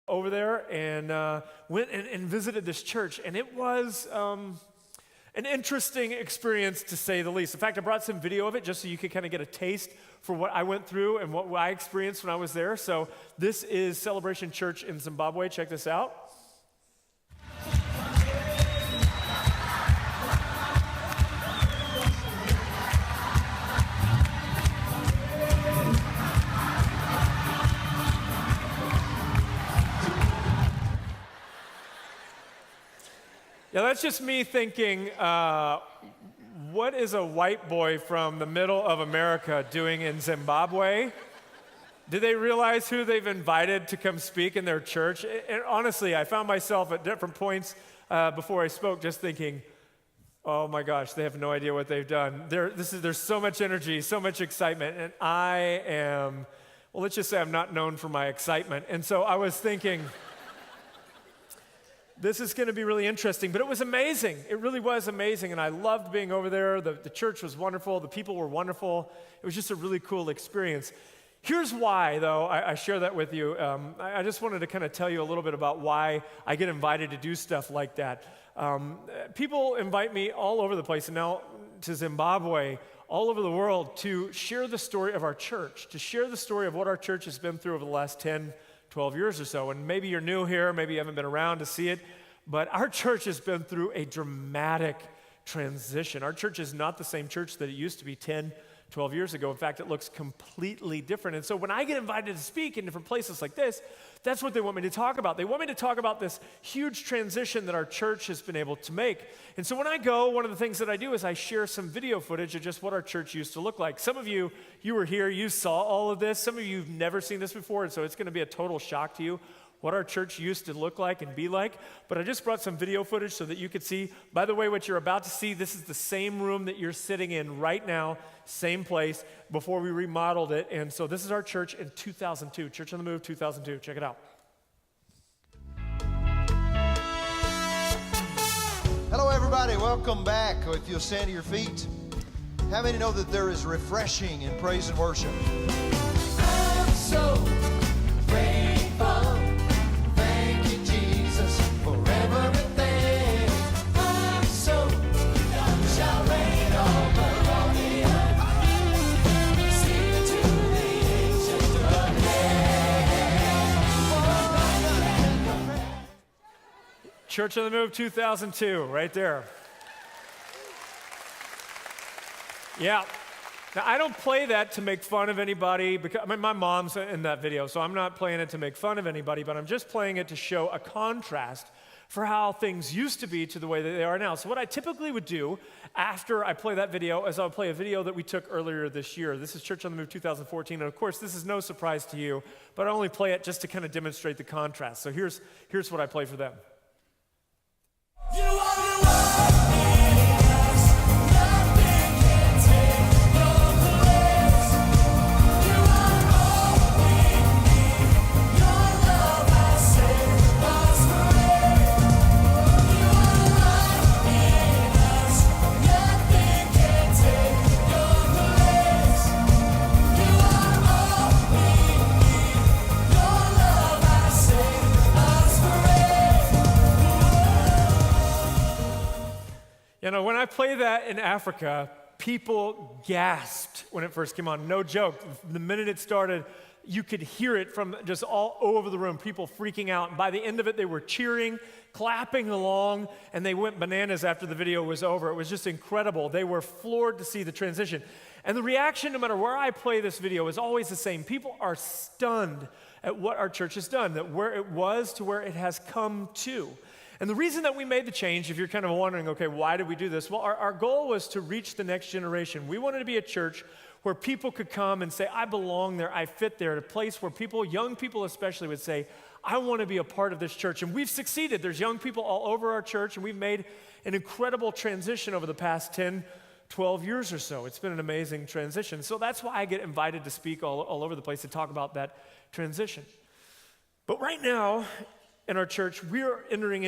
over there and went and visited this church, and it was an interesting experience to say the least. In fact, I brought some video of it just so you could kind of get a taste for what I went through and what I experienced when I was there. So this is Celebration Church in Zimbabwe. Check this out. Yeah, that's just me thinking, what is a white boy from the middle of America doing in Zimbabwe? Do they realize who they've invited to come speak in their church? And honestly, I found myself at different points before I spoke just thinking, oh my gosh, they have no idea what they've done. There's so much energy, so much excitement, and I am, well, let's just say I'm not known for my excitement. And so I was thinking, this is going to be really interesting, but it was amazing. It really was amazing, and I loved being over there. The church was wonderful. The people were wonderful. It was just a really cool experience. Here's why, though, I share that with you. I just wanted to kind of tell you a little bit about why I get invited to do stuff like that. People invite me all over the place, and now to Zimbabwe, all over the world, to share the story of our church, to share the story of what our church has been through over the last 10 12 years or so. And maybe you're new here, maybe you haven't been around to see it, but our church has been through a dramatic transition. Our church is not the same church that it used to be 10, 12 years ago. In fact, it looks completely different. And so when I get invited to speak in different places like this, that's what they want me to talk about. They want me to talk about this huge transition that our church has been able to make. And so when I go, one of the things that I do is I share some video footage of just what our church used to look like. Some of you were here, you saw all of this. Some of you have never seen this before, and so it's going to be a total shock to you what our church used to look like and be like. But I just brought some video footage so that you could see. By the way, what you're about to see, this is the same room that you're sitting in right now, same place, before we remodeled it. And so this is our church in 2002, Church on the Move 2002. Check it out. Hello, everybody. Welcome back. If you'll stand to your feet. How many know that there is refreshing in praise and worship? I'm so grateful. Thank you, Jesus, for everything. I'm so you shall reign over all the earth. Sing to the ancient of days. Church on the Move 2002, right there. Yeah. Now, I don't play that to make fun of anybody, because my mom's in that video, so I'm not playing it to make fun of anybody, but I'm just playing it to show a contrast for how things used to be to the way that they are now. So what I typically would do after I play that video is I'll play a video that we took earlier this year. This is Church on the Move 2014, and of course, this is no surprise to you, but I only play it just to kind of demonstrate the contrast. So here's what I play for them. You are the one in us. Nothing can take your place. You are all we need. Your love has saved us forever. You are life in us. Nothing can take your place. You are all we need. Your love has saved us forever. You know, when I play that in Africa, people gasped when it first came on. No joke. The minute it started, you could hear it from just all over the room, people freaking out. And by the end of it, they were cheering, clapping along, and they went bananas after the video was over. It was just incredible. They were floored to see the transition. And the reaction, no matter where I play this video, is always the same. People are stunned at what our church has done, that where it was to where it has come to. And the reason that we made the change, if you're kind of wondering, okay, why did we do this? Well, our goal was to reach the next generation. We wanted to be a church where people could come and say, I belong there, I fit there, a place where people, young people especially, would say, I want to be a part of this church. And we've succeeded. There's young people all over our church, and we've made an incredible transition over the past 10, 12 years or so. It's been an amazing transition. So that's why I get invited to speak all over the place to talk about that transition. But right now, in our church, we are entering